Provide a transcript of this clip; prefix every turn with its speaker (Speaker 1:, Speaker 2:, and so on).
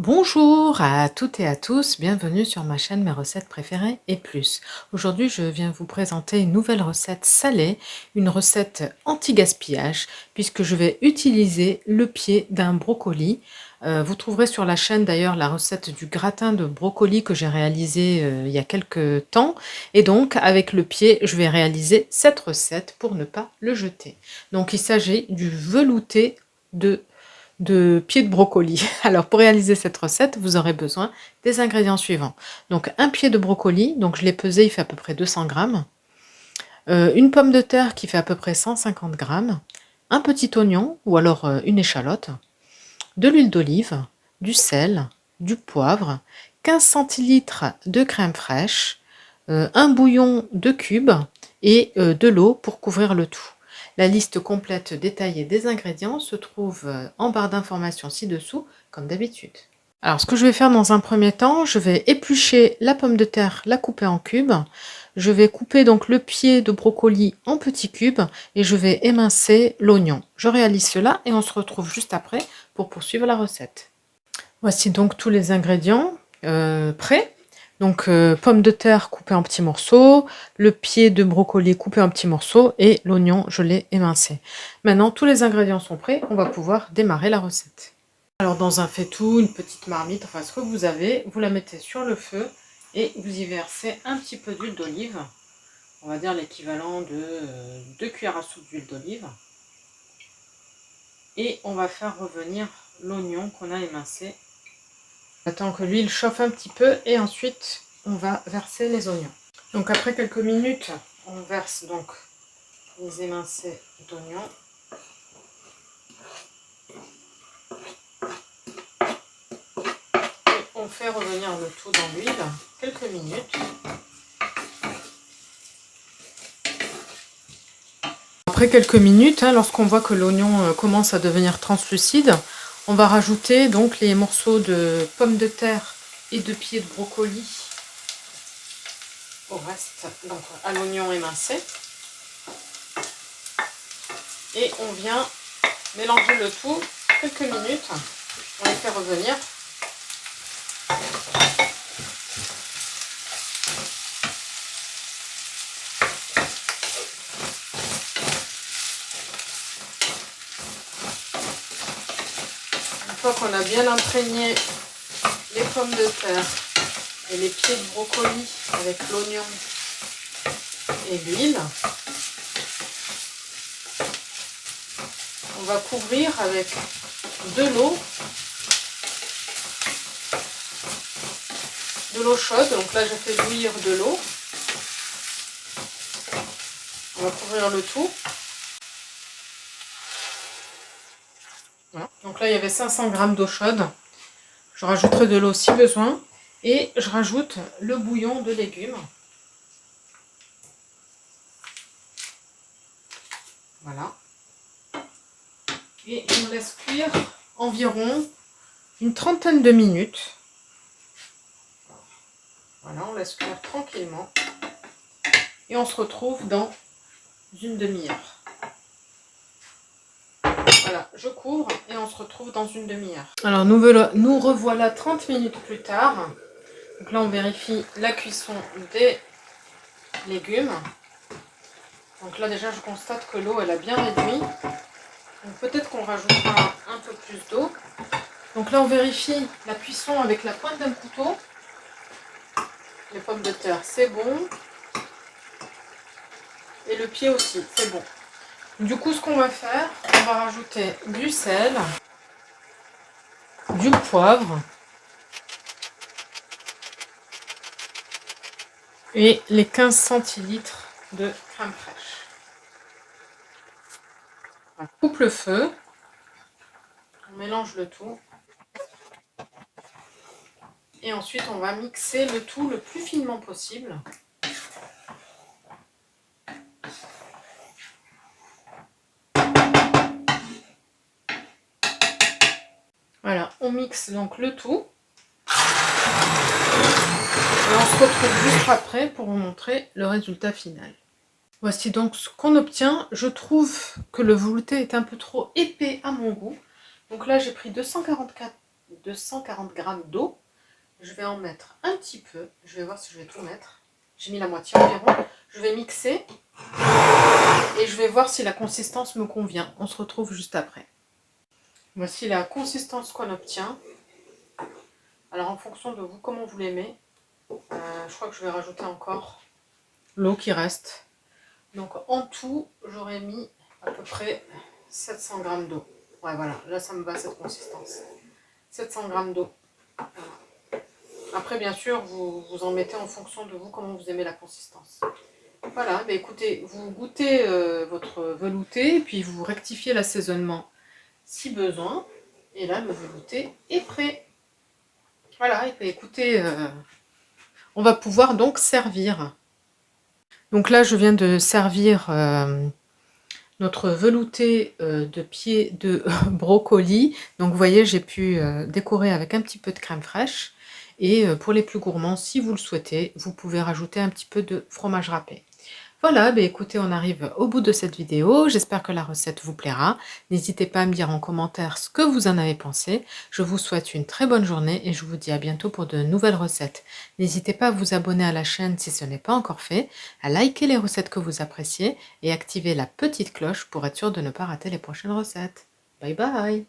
Speaker 1: Bonjour à toutes et à tous, bienvenue sur ma chaîne Mes recettes préférées et plus. Aujourd'hui, je viens vous présenter une nouvelle recette salée, une recette anti-gaspillage, puisque je vais utiliser le pied d'un brocoli. Vous trouverez sur la chaîne d'ailleurs la recette du gratin de brocoli que j'ai réalisé il y a quelques temps. Et donc, avec le pied, je vais réaliser cette recette pour ne pas le jeter. Donc, il s'agit du velouté de pieds de brocoli. Alors pour réaliser cette recette, vous aurez besoin des ingrédients suivants. Donc un pied de brocoli, donc je l'ai pesé, il fait à peu près 200 grammes. Une pomme de terre qui fait à peu près 150 grammes. Un petit oignon ou alors une échalote. De l'huile d'olive, du sel, du poivre, 15 centilitres de crème fraîche, un bouillon de cubes et de l'eau pour couvrir le tout. La liste complète détaillée des ingrédients se trouve en barre d'informations ci-dessous, comme d'habitude. Alors, ce que je vais faire dans un premier temps, je vais éplucher la pomme de terre, la couper en cubes. Je vais couper donc le pied de brocoli en petits cubes et je vais émincer l'oignon. Je réalise cela et on se retrouve juste après pour poursuivre la recette. Voici donc tous les ingrédients prêts. Donc pommes de terre coupées en petits morceaux, le pied de brocoli coupé en petits morceaux et l'oignon je l'ai émincé. Maintenant tous les ingrédients sont prêts, on va pouvoir démarrer la recette. Alors dans un faitout, une petite marmite, enfin ce que vous avez, vous la mettez sur le feu et vous y versez un petit peu d'huile d'olive. On va dire l'équivalent de 2 cuillères à soupe d'huile d'olive. Et on va faire revenir l'oignon qu'on a émincé. Attends que l'huile chauffe un petit peu et ensuite on va verser les oignons. Donc après quelques minutes, on verse donc les émincés d'oignons. Et on fait revenir le tout dans l'huile quelques minutes. Après quelques minutes, lorsqu'on voit que l'oignon commence à devenir translucide, on va rajouter donc les morceaux de pommes de terre et de pieds de brocoli au reste, donc à l'oignon émincé. Et on vient mélanger le tout quelques minutes. On les fait revenir. Une fois qu'on a bien imprégné les pommes de terre et les pieds de brocoli avec l'oignon et l'huile, on va couvrir avec de l'eau chaude. Donc là j'ai fait bouillir de l'eau. On va couvrir le tout. Voilà. Donc là il y avait 500 g d'eau chaude. Je rajouterai de l'eau si besoin. Et je rajoute le bouillon de légumes. Voilà. Et on laisse cuire environ une trentaine de minutes. Voilà, on laisse cuire tranquillement. Et on se retrouve dans une demi-heure. Voilà, je couvre et on se retrouve dans une demi-heure. Alors nous revoilà 30 minutes plus tard. Donc là on vérifie la cuisson des légumes. Donc là déjà je constate que l'eau elle a bien réduit. Donc peut-être qu'on rajoutera un peu plus d'eau. Donc là on vérifie la cuisson avec la pointe d'un couteau. Les pommes de terre c'est bon. Et le pied aussi c'est bon. Du coup ce qu'on va faire, on va rajouter du sel, du poivre et les 15 centilitres de crème fraîche. On coupe le feu, on mélange le tout et ensuite on va mixer le tout le plus finement possible. Voilà, on mixe donc le tout. Et on se retrouve juste après pour vous montrer le résultat final. Voici donc ce qu'on obtient. Je trouve que le velouté est un peu trop épais à mon goût. Donc là j'ai pris 244 240 g d'eau. Je vais en mettre un petit peu. Je vais voir si je vais tout mettre. J'ai mis la moitié environ. Je vais mixer et je vais voir si la consistance me convient. On se retrouve juste après. Voici la consistance qu'on obtient. Alors en fonction de vous, comment vous l'aimez, je crois que je vais rajouter encore l'eau qui reste. Donc en tout, j'aurais mis à peu près 700 g d'eau. Ouais, voilà, là ça me va cette consistance. 700 g d'eau. Voilà. Après, bien sûr, vous en mettez en fonction de vous, comment vous aimez la consistance. Voilà, bah écoutez, vous goûtez votre velouté, puis vous rectifiez l'assaisonnement si besoin. Et là, le velouté est prêt. Voilà, et bah écoutez, on va pouvoir donc servir. Donc là, je viens de servir notre velouté de pied de brocoli. Donc vous voyez, j'ai pu décorer avec un petit peu de crème fraîche. Et pour les plus gourmands, si vous le souhaitez, vous pouvez rajouter un petit peu de fromage râpé. Voilà, bah écoutez, on arrive au bout de cette vidéo. J'espère que la recette vous plaira. N'hésitez pas à me dire en commentaire ce que vous en avez pensé. Je vous souhaite une très bonne journée et je vous dis à bientôt pour de nouvelles recettes. N'hésitez pas à vous abonner à la chaîne si ce n'est pas encore fait, à liker les recettes que vous appréciez et activer la petite cloche pour être sûr de ne pas rater les prochaines recettes. Bye bye!